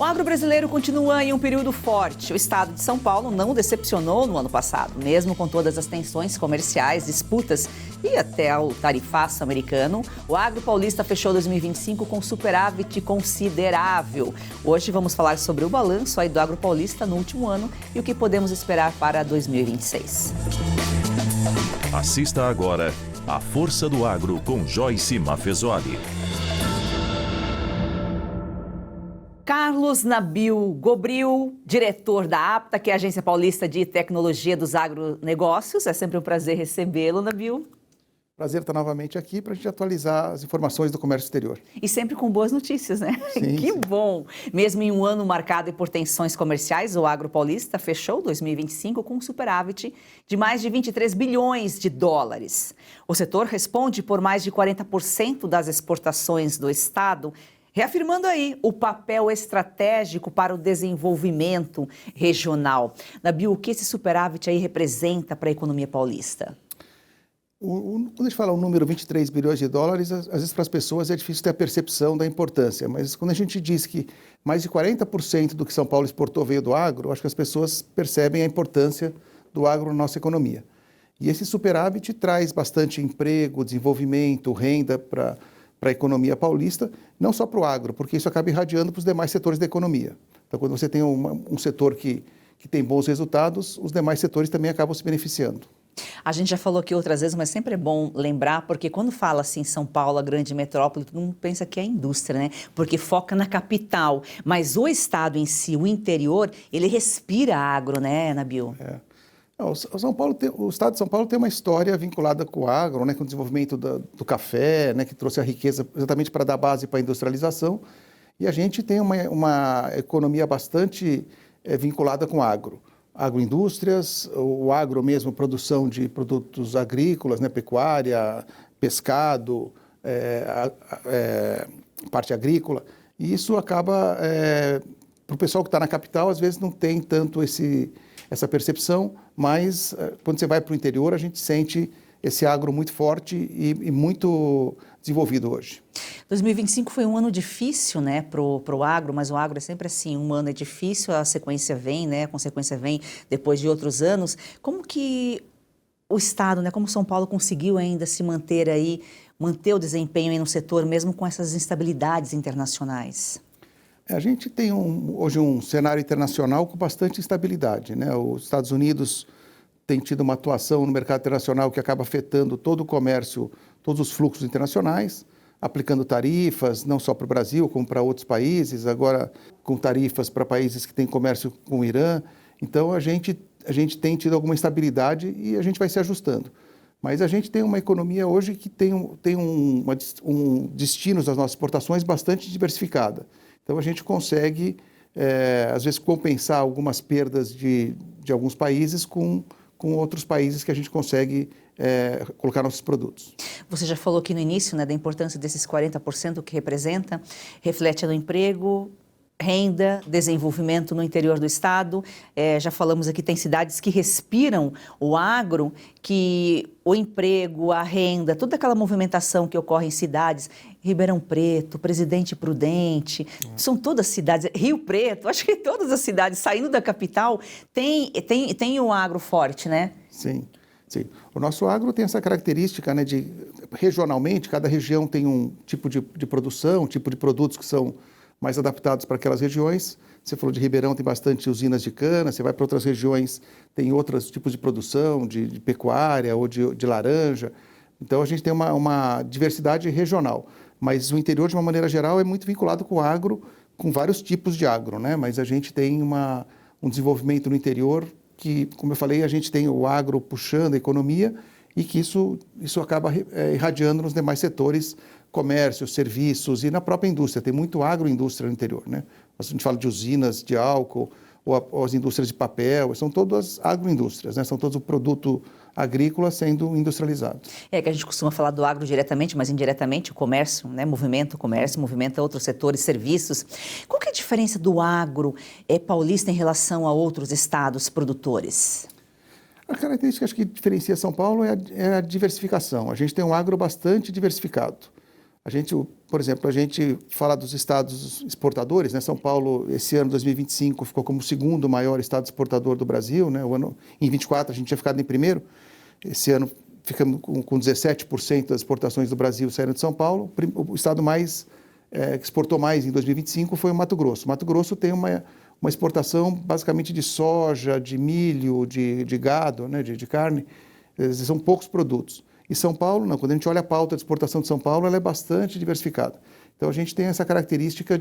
O agro brasileiro continua em um período forte. O estado de São Paulo não decepcionou no ano passado, mesmo com todas as tensões comerciais, disputas e até o tarifaço americano. O agro paulista fechou 2025 com superávit considerável. Hoje vamos falar sobre o balanço aí do agro paulista no último ano e o que podemos esperar para 2026. Assista agora A Força do Agro com Joyce Maffezoli. Carlos Nabil Gobril, diretor da APTA, que é a Agência Paulista de Tecnologia dos Agronegócios. É sempre um prazer recebê-lo, Nabil. Prazer estar novamente aqui para a gente atualizar as informações do comércio exterior. E sempre com boas notícias, né? Sim, que sim. bom! Mesmo em um ano marcado por tensões comerciais, o agro paulista fechou 2025 com um superávit de mais de 23 bilhões de dólares. O setor responde por mais de 40% das exportações do estado, reafirmando aí o papel estratégico para o desenvolvimento regional. Nabil, o que esse superávit aí representa para a economia paulista? Quando a gente fala o número 23 bilhões de dólares, às vezes para as pessoas é difícil ter a percepção da importância, mas quando a gente diz que mais de 40% do que São Paulo exportou veio do agro, acho que as pessoas percebem a importância do agro na nossa economia. E esse superávit traz bastante emprego, desenvolvimento, renda para a economia paulista, não só para o agro, porque isso acaba irradiando para os demais setores da economia. Então, quando você tem um setor que tem bons resultados, os demais setores também acabam se beneficiando. A gente já falou aqui outras vezes, mas sempre é bom lembrar, porque quando fala assim São Paulo, a grande metrópole, todo mundo pensa que é a indústria, né? Porque foca na capital. Mas o estado em si, o interior, ele respira agro, né, Nabil? O estado de São Paulo tem uma história vinculada com o agro, né, com o desenvolvimento do café, né, que trouxe a riqueza exatamente para dar base para a industrialização. E a gente tem uma economia bastante vinculada com o agro. Agroindústrias, o agro mesmo, produção de produtos agrícolas, né, pecuária, pescado, parte agrícola. E isso acaba, para o pessoal que está na capital, às vezes não tem tanto essa percepção, mas quando você vai para o interior, a gente sente esse agro muito forte e muito desenvolvido hoje. 2025 foi um ano difícil, né, pro agro, mas o agro é sempre assim, um ano é difícil, a sequência vem, né, a consequência vem depois de outros anos. Como que o estado, né, como São Paulo conseguiu ainda se manter aí, manter o desempenho aí no setor, mesmo com essas instabilidades internacionais? A gente tem hoje um cenário internacional com bastante instabilidade, né? Os Estados Unidos têm tido uma atuação no mercado internacional que acaba afetando todo o comércio, todos os fluxos internacionais, aplicando tarifas, não só para o Brasil, como para outros países, agora com tarifas para países que têm comércio com o Irã. Então, a gente tem tido alguma instabilidade e a gente vai se ajustando. Mas a gente tem uma economia hoje que tem um destino das nossas exportações bastante diversificada. Então, a gente consegue, às vezes, compensar algumas perdas de alguns países com outros países que a gente consegue colocar nossos produtos. Você já falou aqui no início, né, da importância desses 40% que representa, reflete no emprego, renda, desenvolvimento no interior do estado. Já falamos aqui, tem cidades que respiram o agro, que o emprego, a renda, toda aquela movimentação que ocorre em cidades, Ribeirão Preto, Presidente Prudente, são todas cidades, Rio Preto, acho que todas as cidades saindo da capital tem o agro forte, né? Sim. Sim. O nosso agro tem essa característica, né, regionalmente, cada região tem um tipo de produção, um tipo de produtos que são mais adaptados para aquelas regiões. Você falou de Ribeirão, tem bastante usinas de cana, você vai para outras regiões, tem outros tipos de produção, de pecuária ou de laranja. Então, a gente tem uma diversidade regional. Mas o interior, de uma maneira geral, é muito vinculado com o agro, com vários tipos de agro, né? Mas a gente tem um desenvolvimento no interior que, como eu falei, a gente tem o agro puxando a economia e que isso acaba irradiando nos demais setores, comércio, serviços e na própria indústria. Tem muito agroindústria no interior, né? A gente fala de usinas de álcool ou as indústrias de papel, são todas agroindústrias, né? São todos o produto agrícola sendo industrializado. É que a gente costuma falar do agro diretamente, mas indiretamente o comércio, né? Movimenta o comércio, movimenta outros setores, serviços. Qual que é a diferença do agro paulista em relação a outros estados produtores? A característica acho que diferencia São Paulo é a diversificação. A gente tem um agro bastante diversificado. A gente, por exemplo, a gente fala dos estados exportadores, né? São Paulo, esse ano, 2025, ficou como o segundo maior estado exportador do Brasil, né? Em 24 a gente tinha ficado em primeiro, esse ano ficamos com 17% das exportações do Brasil saindo de São Paulo. O estado que exportou mais em 2025 foi o Mato Grosso. O Mato Grosso tem uma exportação basicamente de soja, de milho, de gado, né? de carne, são poucos produtos. E São Paulo, não, quando a gente olha a pauta de exportação de São Paulo, ela é bastante diversificada. Então a gente tem essa característica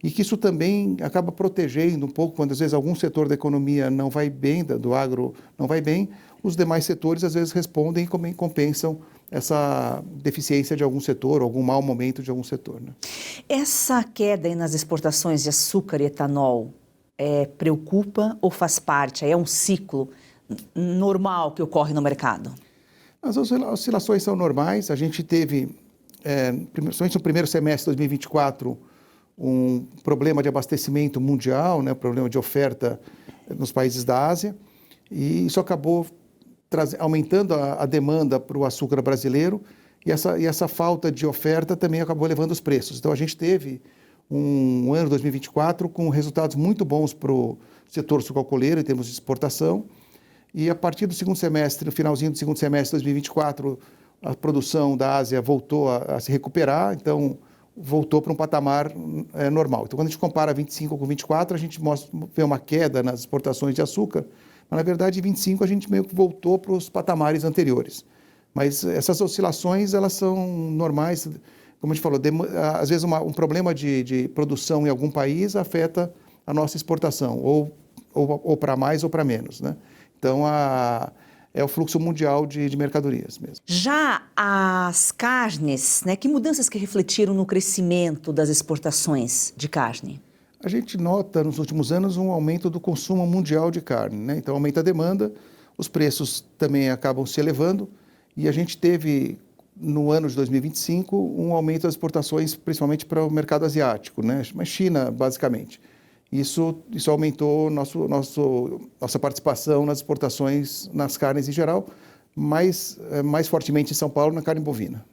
e que isso também acaba protegendo um pouco, quando às vezes algum setor da economia não vai bem, do agro não vai bem, os demais setores às vezes respondem e compensam essa deficiência de algum setor, algum mau momento de algum setor. Né? Essa queda aí nas exportações de açúcar e etanol preocupa ou faz parte? É um ciclo normal que ocorre no mercado? As oscilações são normais. A gente teve, principalmente no primeiro semestre de 2024, um problema de abastecimento mundial, né, problema de oferta nos países da Ásia, e isso acabou aumentando a demanda para o açúcar brasileiro, e essa falta de oferta também acabou elevando os preços. Então a gente teve um ano 2024 com resultados muito bons para o setor sucroalcooleiro em termos de exportação. E a partir do segundo semestre, no finalzinho do segundo semestre de 2024, a produção da Ásia voltou a se recuperar, então voltou para um patamar normal. Então, quando a gente compara 25 com 24, a gente vê uma queda nas exportações de açúcar, mas na verdade em 25 a gente meio que voltou para os patamares anteriores. Mas essas oscilações, elas são normais, como a gente falou, às vezes um problema de produção em algum país afeta a nossa exportação, ou para mais ou para menos, né? Então, é o fluxo mundial de mercadorias mesmo. Já as carnes, né, que mudanças que refletiram no crescimento das exportações de carne? A gente nota nos últimos anos um aumento do consumo mundial de carne, né? Então, aumenta a demanda, os preços também acabam se elevando e a gente teve, no ano de 2025, um aumento das exportações, principalmente para o mercado asiático, né? Mas China, basicamente. Isso aumentou nossa participação nas exportações, nas carnes em geral, mais fortemente em São Paulo, na carne bovina.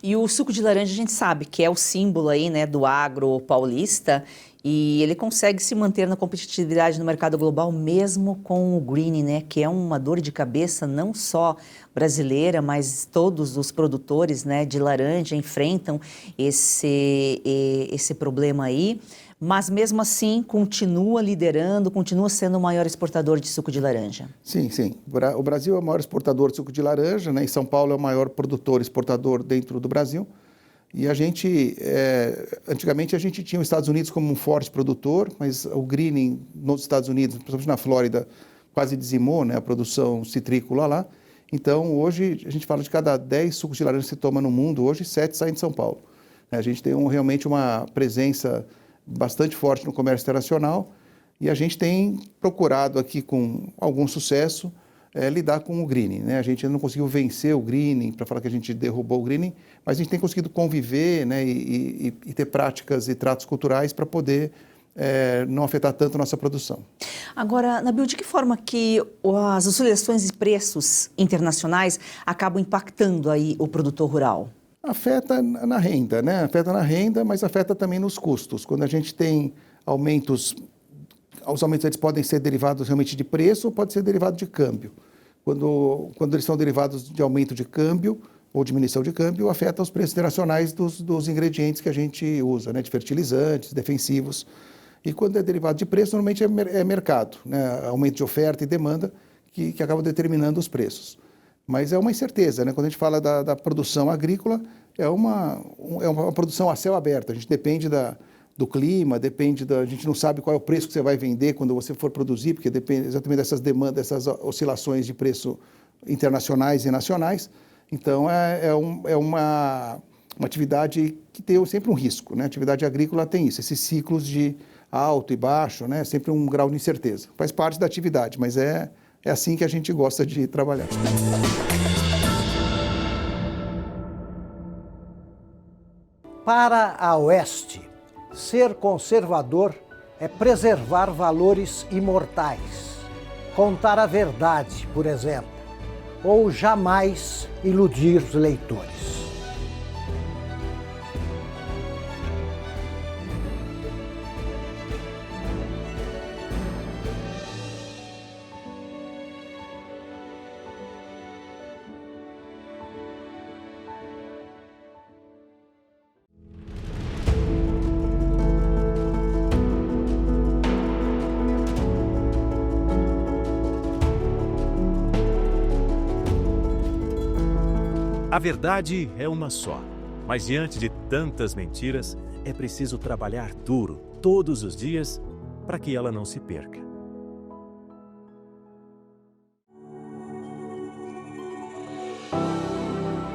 E o suco de laranja a gente sabe que é o símbolo aí, né, do agro paulista, e ele consegue se manter na competitividade no mercado global mesmo com o greening, né, que é uma dor de cabeça não só brasileira, mas todos os produtores, né, de laranja enfrentam esse problema aí. Mas mesmo assim continua liderando, continua sendo o maior exportador de suco de laranja. Sim, sim. O Brasil é o maior exportador de suco de laranja, né? E São Paulo é o maior produtor e exportador dentro do Brasil. E a gente, antigamente a gente tinha os Estados Unidos como um forte produtor, mas o greening nos Estados Unidos, principalmente na Flórida, quase dizimou, né, a produção citrícola lá. Então hoje a gente fala de cada 10 sucos de laranja que se toma no mundo, hoje 7 saem de São Paulo. A gente tem realmente uma presença bastante forte no comércio internacional e a gente tem procurado aqui com algum sucesso lidar com o greening, né? A gente ainda não conseguiu vencer o greening, para falar que a gente derrubou o greening, mas a gente tem conseguido conviver, né, e ter práticas e tratos culturais para poder não afetar tanto a nossa produção. Agora, Nabil, de que forma que as oscilações de preços internacionais acabam impactando aí o produtor rural? Afeta na renda, né? Afeta na renda, mas afeta também nos custos. Quando a gente tem aumentos, os aumentos eles podem ser derivados realmente de preço ou pode ser derivado de câmbio. Quando eles são derivados de aumento de câmbio ou diminuição de câmbio, afeta os preços internacionais dos ingredientes que a gente usa, né? De fertilizantes, defensivos. E quando é derivado de preço, normalmente é mercado, né? Aumento de oferta e demanda que acaba determinando os preços. Mas é uma incerteza, né? Quando a gente fala da produção agrícola, é uma produção a céu aberto. A gente depende do clima, a gente não sabe qual é o preço que você vai vender quando você for produzir, porque depende exatamente dessas demandas, dessas oscilações de preço internacionais e nacionais. Então, é uma atividade que tem sempre um risco, né? A atividade agrícola tem isso, esses ciclos de alto e baixo, né? Sempre um grau de incerteza. Faz parte da atividade, mas é assim que a gente gosta de trabalhar. Para a Oeste, ser conservador é preservar valores imortais, contar a verdade, por exemplo, ou jamais iludir os leitores. A verdade é uma só, mas diante de tantas mentiras, é preciso trabalhar duro todos os dias para que ela não se perca.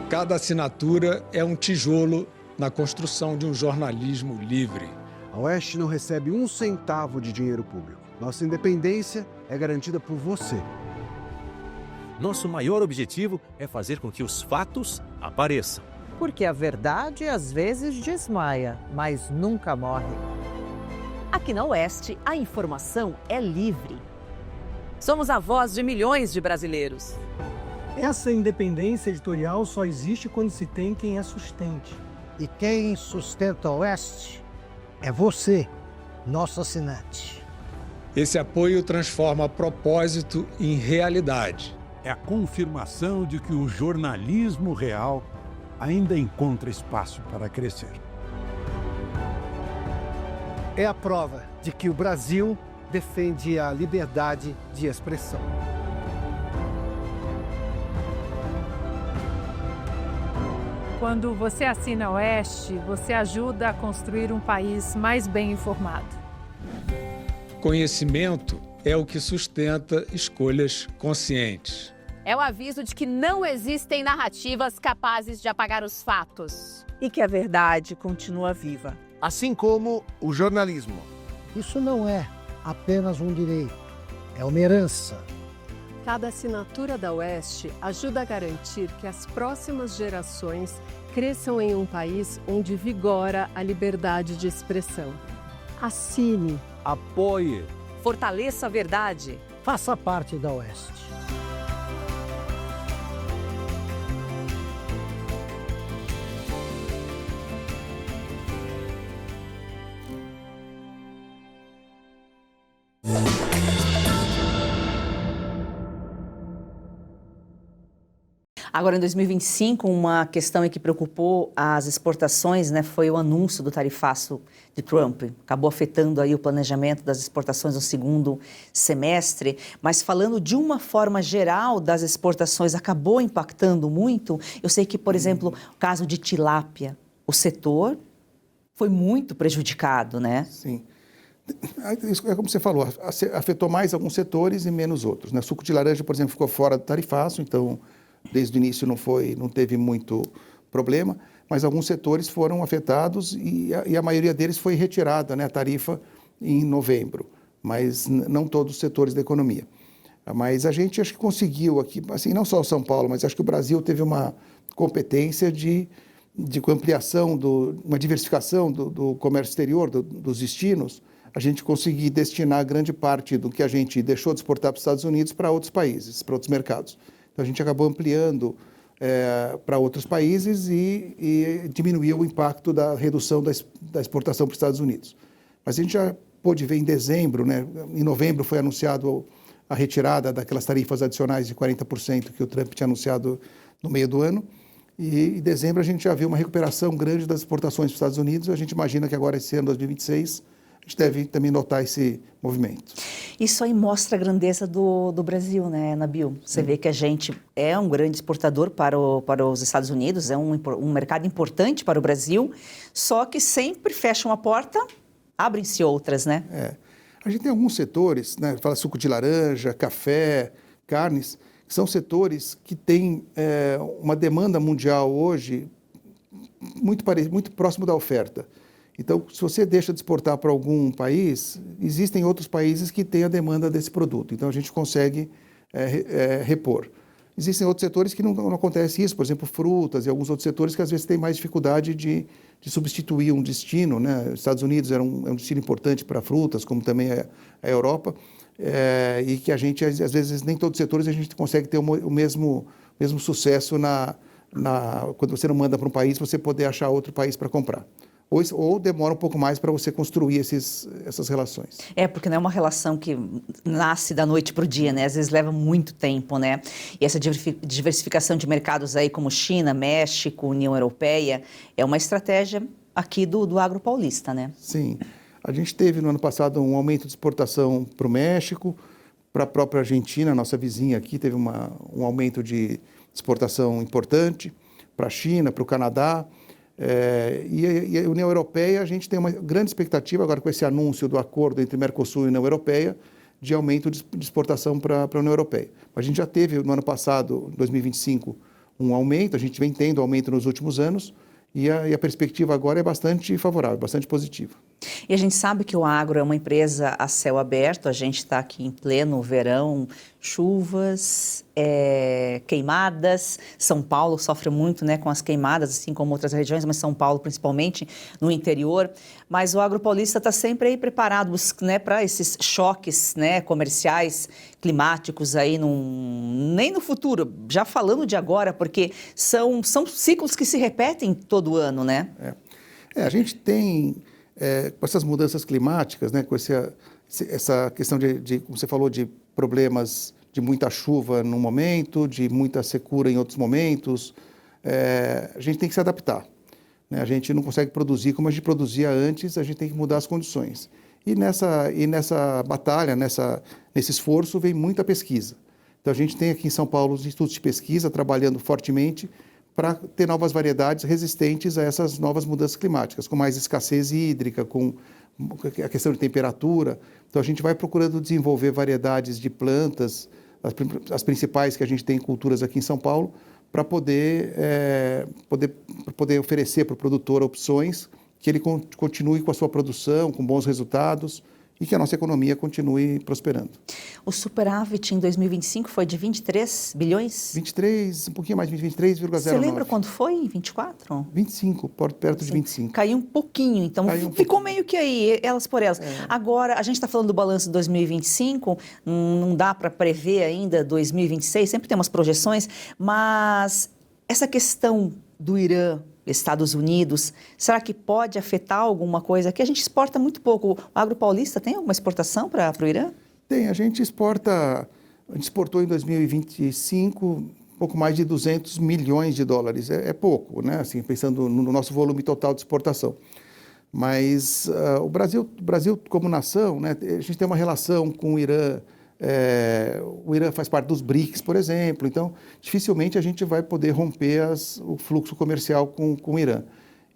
Cada assinatura é um tijolo na construção de um jornalismo livre. A Oeste não recebe um centavo de dinheiro público. Nossa independência é garantida por você. Nosso maior objetivo é fazer com que os fatos apareçam. Porque a verdade às vezes desmaia, mas nunca morre. Aqui na Oeste, a informação é livre. Somos a voz de milhões de brasileiros. Essa independência editorial só existe quando se tem quem a sustente. E quem sustenta a Oeste é você, nosso assinante. Esse apoio transforma propósito em realidade. É a confirmação de que o jornalismo real ainda encontra espaço para crescer. É a prova de que o Brasil defende a liberdade de expressão. Quando você assina a Oeste, você ajuda a construir um país mais bem informado. Conhecimento é o que sustenta escolhas conscientes. É o aviso de que não existem narrativas capazes de apagar os fatos. E que a verdade continua viva. Assim como o jornalismo. Isso não é apenas um direito, é uma herança. Cada assinatura da Oeste ajuda a garantir que as próximas gerações cresçam em um país onde vigora a liberdade de expressão. Assine. Apoie. Fortaleça a verdade. Faça parte da Oeste. Agora, em 2025, uma questão que preocupou as exportações, né, foi o anúncio do tarifaço de Trump. Acabou afetando aí o planejamento das exportações no segundo semestre. Mas falando de uma forma geral das exportações, acabou impactando muito. Eu sei que, por exemplo, o caso de tilápia, o setor foi muito prejudicado, né? Sim. É como você falou, afetou mais alguns setores e menos outros, né? Suco de laranja, por exemplo, ficou fora do tarifaço, então desde o início não teve muito problema, mas alguns setores foram afetados e a maioria deles foi retirada, né, a tarifa em novembro, mas não todos os setores da economia. Mas a gente acho que conseguiu aqui, assim, não só o São Paulo, mas acho que o Brasil teve uma competência de ampliação, uma diversificação do comércio exterior, dos destinos, a gente conseguir destinar grande parte do que a gente deixou de exportar para os Estados Unidos para outros países, para outros mercados. Então, a gente acabou ampliando para outros países e diminuiu o impacto da redução da exportação para os Estados Unidos. Mas a gente já pôde ver em dezembro, né? Em novembro foi anunciado a retirada daquelas tarifas adicionais de 40% que o Trump tinha anunciado no meio do ano. E em dezembro a gente já viu uma recuperação grande das exportações para os Estados Unidos. A gente imagina que agora, esse ano, 2026, a gente deve também notar esse movimento. Isso aí mostra a grandeza do Brasil, né, Nabil? Você vê que a gente é um grande exportador para os Estados Unidos, é um mercado importante para o Brasil, só que sempre fecham a porta, abrem-se outras, né? A gente tem alguns setores, né, fala suco de laranja, café, carnes, que são setores que têm uma demanda mundial hoje muito próximo da oferta. Então, se você deixa de exportar para algum país, existem outros países que têm a demanda desse produto. Então, a gente consegue repor. Existem outros setores que não acontece isso, por exemplo, frutas e alguns outros setores que às vezes têm mais dificuldade de substituir um destino, né? Os Estados Unidos é um destino importante para frutas, como também é a Europa, e que a gente, às vezes, nem todos os setores a gente consegue ter o mesmo sucesso quando você não manda para um país, você poder achar outro país para comprar. Ou demora um pouco mais para você construir essas relações. Porque não é uma relação que nasce da noite para o dia, né? Às vezes leva muito tempo, né? E essa diversificação de mercados aí como China, México, União Europeia, é uma estratégia aqui do agro paulista, né? Sim. A gente teve no ano passado um aumento de exportação para o México, para a própria Argentina, nossa vizinha aqui, teve um aumento de exportação importante. a China, para o Canadá. E a União Europeia, a gente tem uma grande expectativa, agora com esse anúncio do acordo entre Mercosul e União Europeia, de aumento de exportação para a União Europeia. A gente já teve, no ano passado, 2025, um aumento, a gente vem tendo aumento nos últimos anos, e a perspectiva agora é bastante favorável, bastante positiva. E a gente sabe que o agro é uma empresa a céu aberto, a gente está aqui em pleno verão, chuvas, queimadas. São Paulo sofre muito, né, com as queimadas, assim como outras regiões, mas São Paulo principalmente, no interior. Mas o agro paulista está sempre aí preparado, né, para esses choques, né, comerciais, climáticos aí, nem no futuro, já falando de agora, porque são ciclos que se repetem todo ano, né? A gente tem... com essas mudanças climáticas, né, com essa questão como você falou, de problemas de muita chuva num momento, de muita secura em outros momentos, a gente tem que se adaptar. Né? A gente não consegue produzir como a gente produzia antes, a gente tem que mudar as condições. E nessa batalha, nesse esforço, vem muita pesquisa. Então, a gente tem aqui em São Paulo os institutos de pesquisa trabalhando fortemente para ter novas variedades resistentes a essas novas mudanças climáticas, com mais escassez hídrica, com a questão de temperatura. Então, a gente vai procurando desenvolver variedades de plantas, as principais que a gente tem em culturas aqui em São Paulo, para poder oferecer para o produtor opções que ele continue com a sua produção, com bons resultados, e que a nossa economia continue prosperando. O superávit em 2025 foi de 23 bilhões? 23, um pouquinho mais de 23,09. Você lembra quando foi? Em 24? 25, perto de 25. Caiu um pouquinho, então ficou meio que aí, elas por elas. Agora, a gente está falando do balanço de 2025, não dá para prever ainda 2026, sempre tem umas projeções, mas essa questão do Irã, Estados Unidos, será que pode afetar alguma coisa? Aqui a gente exporta muito pouco. O agro paulista tem alguma exportação para o Irã? Tem, a gente exportou em 2025 um pouco mais de 200 milhões de dólares. É pouco, né? Assim, pensando no nosso volume total de exportação. Mas o Brasil como nação, né, a gente tem uma relação com o Irã. O Irã faz parte dos BRICS, por exemplo, então dificilmente a gente vai poder romper o fluxo comercial com o Irã.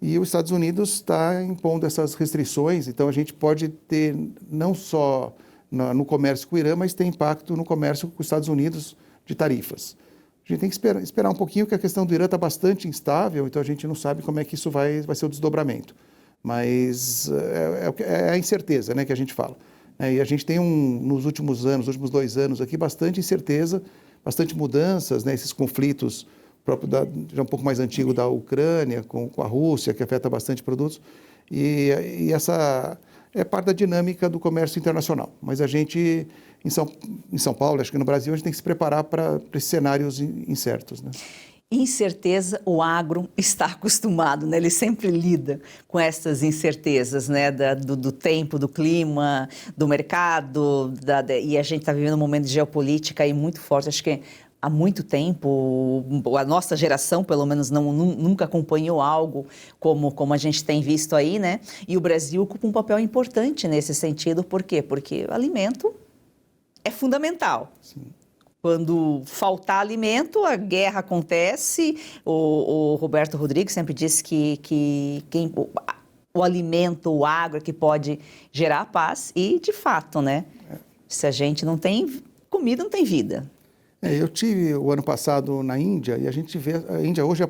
E os Estados Unidos está impondo essas restrições, então a gente pode ter não só no comércio com o Irã, mas tem impacto no comércio com os Estados Unidos de tarifas. A gente tem que esperar um pouquinho, porque a questão do Irã está bastante instável, então a gente não sabe como é que isso vai ser o desdobramento. Mas é a incerteza, né, que a gente fala. E a gente tem, nos últimos 2 anos aqui, bastante incerteza, bastante mudanças, né, esses conflitos próprios já um pouco mais antigo da Ucrânia, com a Rússia, que afeta bastante produtos, e essa é parte da dinâmica do comércio internacional. Mas a gente, em São Paulo, acho que no Brasil, a gente tem que se preparar para esses cenários incertos, né? Incerteza, o agro está acostumado, né? Ele sempre lida com essas incertezas, né? Do tempo, do clima, do mercado, e a gente está vivendo um momento de geopolítica aí muito forte. Acho que há muito tempo, a nossa geração, pelo menos, nunca acompanhou algo como a gente tem visto aí, né? E o Brasil ocupa um papel importante nesse sentido. Por quê? Porque o alimento é fundamental. Sim. Quando faltar alimento, a guerra acontece. O Roberto Rodrigues sempre disse que o alimento, o agro, é que pode gerar paz. E, de fato, né? Se a gente não tem comida, não tem vida. Eu tive o ano passado na Índia, e a gente vê... A Índia hoje é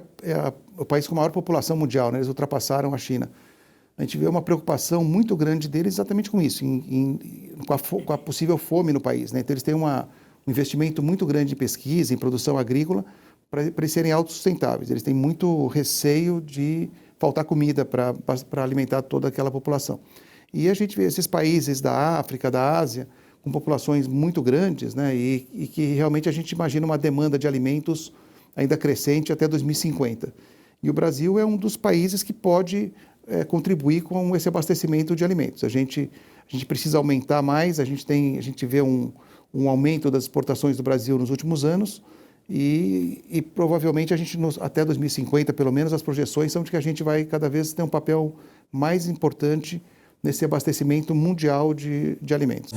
o país com a maior população mundial, né? Eles ultrapassaram a China. A gente vê uma preocupação muito grande deles exatamente com isso, com a possível fome no país, né? Então, eles têm um investimento muito grande em pesquisa, em produção agrícola, para eles serem autossustentáveis. Eles têm muito receio de faltar comida para alimentar toda aquela população. E a gente vê esses países da África, da Ásia, com populações muito grandes, né, e que realmente a gente imagina uma demanda de alimentos ainda crescente até 2050. E o Brasil é um dos países que pode contribuir com esse abastecimento de alimentos. A gente precisa aumentar mais, a gente vê um aumento das exportações do Brasil nos últimos anos e provavelmente até 2050, pelo menos, as projeções são de que a gente vai cada vez ter um papel mais importante nesse abastecimento mundial de alimentos.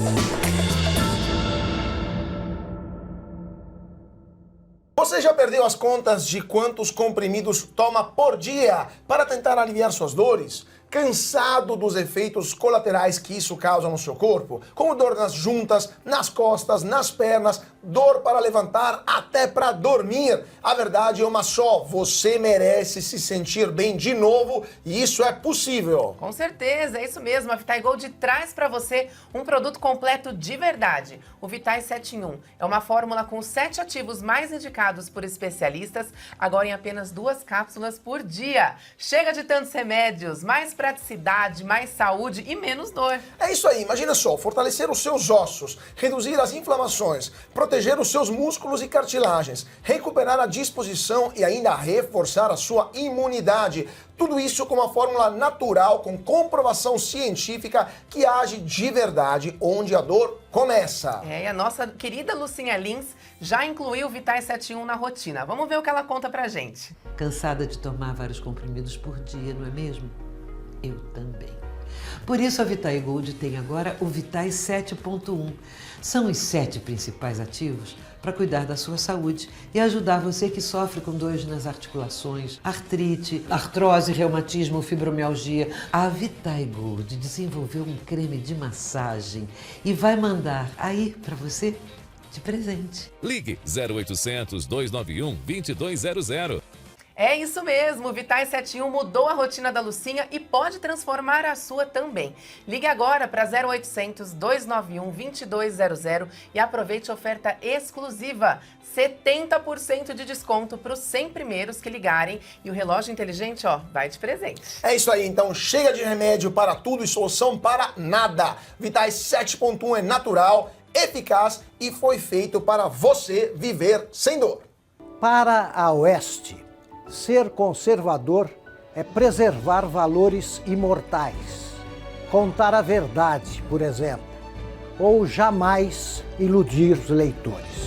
Você já perdeu as contas de quantos comprimidos toma por dia para tentar aliviar suas dores? Cansado dos efeitos colaterais que isso causa no seu corpo? Como dor nas juntas, nas costas, nas pernas, dor para levantar, até para dormir. A verdade é uma só, você merece se sentir bem de novo e isso é possível. Com certeza, é isso mesmo. A Vitae Gold traz para você um produto completo de verdade. O Vitae 7 em 1 é uma fórmula com 7 ativos mais indicados por especialistas, agora em apenas 2 cápsulas por dia. Chega de tantos remédios, mais praticidade, mais saúde e menos dor. É isso aí, imagina só, fortalecer os seus ossos, reduzir as inflamações, proteger os seus músculos e cartilagens, recuperar a disposição e ainda reforçar a sua imunidade. Tudo isso com uma fórmula natural, com comprovação científica que age de verdade onde a dor começa. E a nossa querida Lucinha Lins já incluiu o Vitae 7 em 1 na rotina. Vamos ver o que ela conta pra gente. Cansada de tomar vários comprimidos por dia, não é mesmo? Eu também. Por isso a Vitae Gold tem agora o Vitae 7.1. São os 7 principais ativos para cuidar da sua saúde e ajudar você que sofre com dores nas articulações, artrite, artrose, reumatismo, fibromialgia. A Vitae Gold desenvolveu um creme de massagem e vai mandar aí para você de presente. Ligue 0800 291 2200. É isso mesmo, o Vitae 7 em 1 mudou a rotina da Lucinha e pode transformar a sua também. Ligue agora para 0800 291 2200 e aproveite a oferta exclusiva. 70% de desconto para os 100 primeiros que ligarem e o relógio inteligente, vai de presente. É isso aí, então chega de remédio para tudo e solução para nada. Vitae 7.1 é natural, eficaz e foi feito para você viver sem dor. Para a Oeste, ser conservador é preservar valores imortais, contar a verdade, por exemplo, ou jamais iludir os leitores.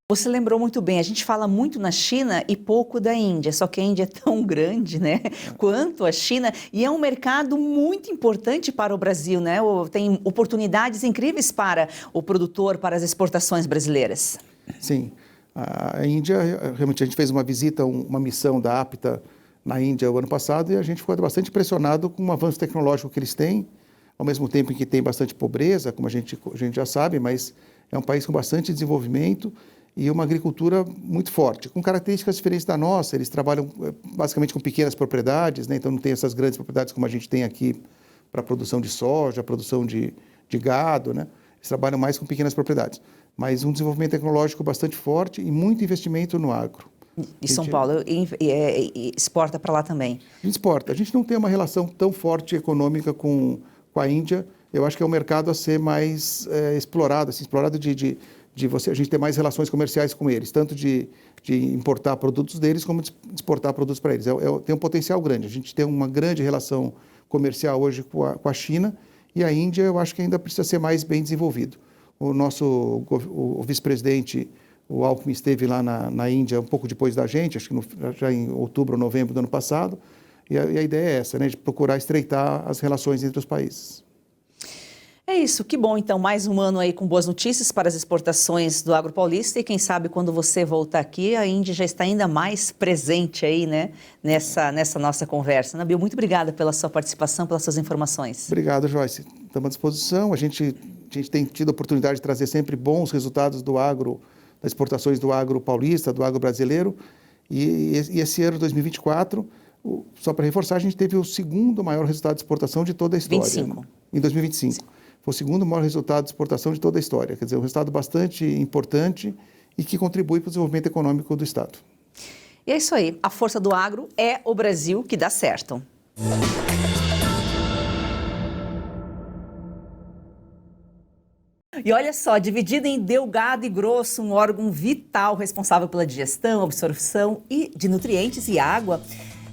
Você lembrou muito bem, a gente fala muito na China e pouco da Índia, só que a Índia é tão grande, né, quanto a China, e é um mercado muito importante para o Brasil, né, tem oportunidades incríveis para o produtor, para as exportações brasileiras. Sim, a Índia, realmente a gente fez uma visita, uma missão da APTA na Índia o ano passado e a gente ficou bastante impressionado com o avanço tecnológico que eles têm, ao mesmo tempo em que tem bastante pobreza, como a gente já sabe, mas é um país com bastante desenvolvimento e uma agricultura muito forte, com características diferentes da nossa. Eles trabalham basicamente com pequenas propriedades, né? Então não tem essas grandes propriedades como a gente tem aqui para a produção de soja, produção de gado, né? Eles trabalham mais com pequenas propriedades, mas um desenvolvimento tecnológico bastante forte e muito investimento no agro. E São Paulo exporta para lá também? A gente exporta. A gente não tem uma relação tão forte econômica com a Índia. Eu acho que é um mercado a ser mais explorado, assim, explorado de a gente ter mais relações comerciais com eles, tanto de importar produtos deles como de exportar produtos para eles. Tem um potencial grande. A gente tem uma grande relação comercial hoje com a China e a Índia eu acho que ainda precisa ser mais bem desenvolvido. O vice-presidente, o Alckmin, esteve lá na Índia um pouco depois da gente, acho que já em outubro ou novembro do ano passado, e a ideia é essa, né, de procurar estreitar as relações entre os países. É isso, que bom então, mais um ano aí com boas notícias para as exportações do agro paulista e quem sabe quando você voltar aqui, a Índia já está ainda mais presente aí, né, nessa nossa conversa. Nabil, muito obrigada pela sua participação, pelas suas informações. Obrigado, Joyce. Estamos à disposição, a gente tem tido a oportunidade de trazer sempre bons resultados do agro, das exportações do agro paulista, do agro brasileiro, e esse ano, 2024, só para reforçar, a gente teve o segundo maior resultado de exportação de toda a história. 25. Né? Em 2025. Foi o segundo maior resultado de exportação de toda a história. Quer dizer, um resultado bastante importante e que contribui para o desenvolvimento econômico do Estado. E é isso aí. A força do agro é o Brasil que dá certo. E olha só, dividido em delgado e grosso, um órgão vital responsável pela digestão, absorção de nutrientes e água,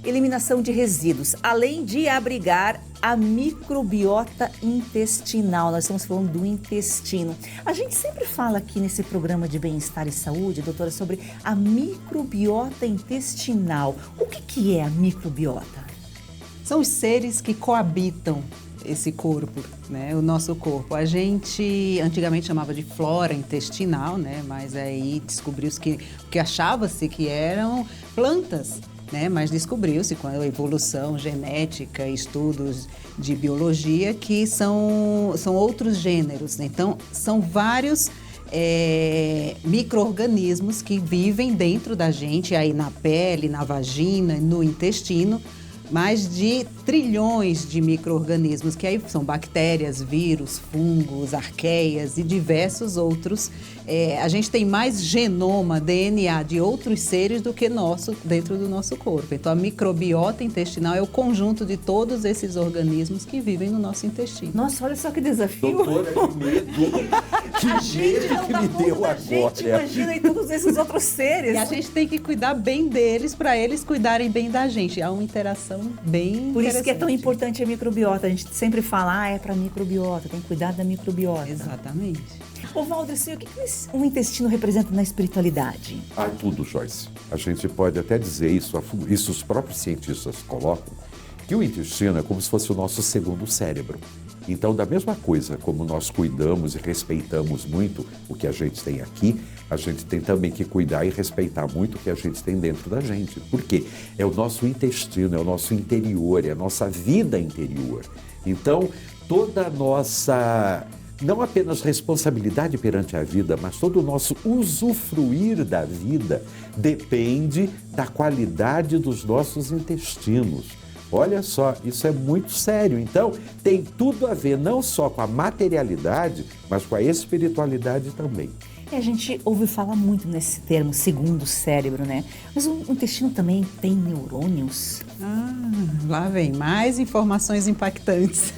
eliminação de resíduos, além de abrigar a microbiota intestinal. Nós estamos falando do intestino. A gente sempre fala aqui nesse programa de bem-estar e saúde, doutora, sobre a microbiota intestinal. O que é a microbiota? São os seres que coabitam esse corpo, né? O nosso corpo. A gente antigamente chamava de flora intestinal, né? Mas aí descobriu-se que achava-se que eram plantas, né? Mas descobriu-se com a evolução genética, estudos de biologia, que são outros gêneros, né? Então, são vários micro-organismos que vivem dentro da gente, aí na pele, na vagina, no intestino, mais de trilhões de micro-organismos, que aí são bactérias, vírus, fungos, arqueias e diversos outros. A gente tem mais genoma, DNA de outros seres do que nosso dentro do nosso corpo. Então, a microbiota intestinal é o conjunto de todos esses organismos que vivem no nosso intestino. Nossa, olha só que desafio. Doutora, que medo. Que medo que me deu agora. Gente, imagina, e todos esses outros seres. E a gente tem que cuidar bem deles para eles cuidarem bem da gente. Há uma interação bem Por isso que é tão importante a microbiota. A gente sempre fala, é para microbiota, tem que cuidar da microbiota. Exatamente. Ô, Valder, o que o intestino representa na espiritualidade? Tudo, Joyce. A gente pode até dizer isso os próprios cientistas colocam, que o intestino é como se fosse o nosso segundo cérebro. Então, da mesma coisa como nós cuidamos e respeitamos muito o que a gente tem aqui, a gente tem também que cuidar e respeitar muito o que a gente tem dentro da gente. Por quê? É o nosso intestino, é o nosso interior, é a nossa vida interior. Então, toda a nossa, não apenas responsabilidade perante a vida, mas todo o nosso usufruir da vida depende da qualidade dos nossos intestinos. Olha só, isso é muito sério. Então, tem tudo a ver não só com a materialidade, mas com a espiritualidade também. E a gente ouve falar muito nesse termo, segundo cérebro, né? Mas o intestino também tem neurônios? Lá vem mais informações impactantes.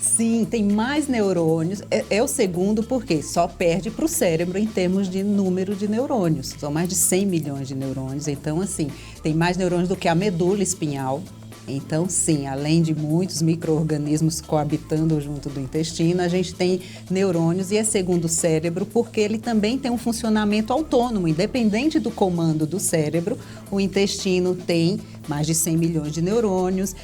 Sim, tem mais neurônios. É o segundo porque só perde para o cérebro em termos de número de neurônios. São mais de 100 milhões de neurônios. Então, assim, tem mais neurônios do que a medula espinhal. Então, sim, além de muitos micro-organismos coabitando junto do intestino, a gente tem neurônios e é segundo o cérebro porque ele também tem um funcionamento autônomo, independente do comando do cérebro. O intestino tem mais de 100 milhões de neurônios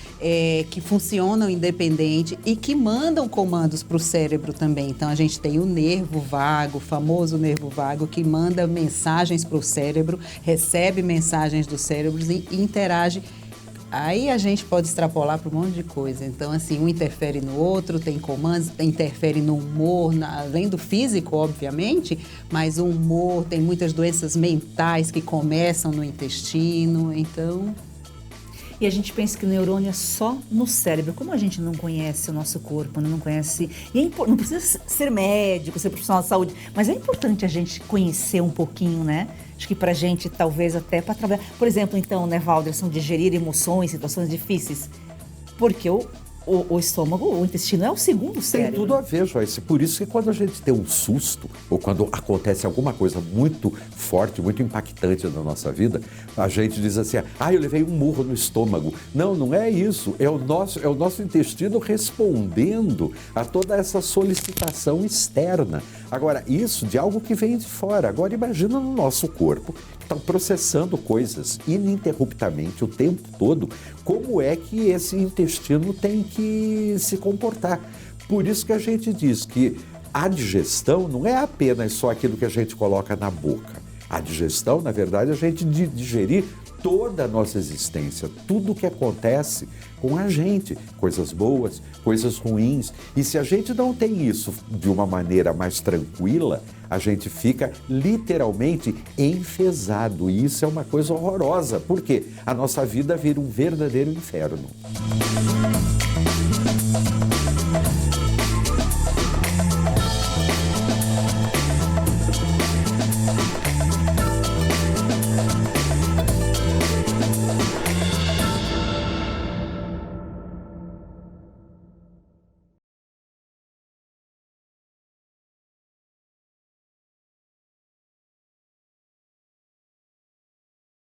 que funcionam independente e que mandam comandos para o cérebro também. Então, a gente tem o nervo vago, o famoso nervo vago, que manda mensagens para o cérebro, recebe mensagens do cérebro e interage. Aí a gente pode extrapolar para um monte de coisa. Então, assim, um interfere no outro, tem comandos, interfere no humor, além do físico, obviamente, mas o humor, tem muitas doenças mentais que começam no intestino, então... E a gente pensa que o neurônio é só no cérebro. Como a gente não conhece o nosso corpo, não conhece... E não precisa ser médico, ser profissional de saúde, mas é importante a gente conhecer um pouquinho, né? Acho que pra gente, talvez até para trabalhar... Por exemplo, então, né, Valder, são digerir emoções, situações difíceis. Porque o estômago, o intestino é o segundo cérebro. Tem tudo a ver, Joyce. Por isso que quando a gente tem um susto, ou quando acontece alguma coisa muito forte, muito impactante na nossa vida, a gente diz assim, eu levei um murro no estômago. Não, não é isso. É o nosso intestino respondendo a toda essa solicitação externa. Agora, isso de algo que vem de fora. Agora, imagina no nosso corpo, que está processando coisas ininterruptamente o tempo todo, como é que esse intestino tem que se comportar. Por isso que a gente diz que a digestão não é apenas só aquilo que a gente coloca na boca. A digestão, na verdade, é a gente digerir toda a nossa existência, tudo o que acontece com a gente, coisas boas, coisas ruins. E se a gente não tem isso de uma maneira mais tranquila, a gente fica literalmente enfesado. E isso é uma coisa horrorosa, porque a nossa vida vira um verdadeiro inferno.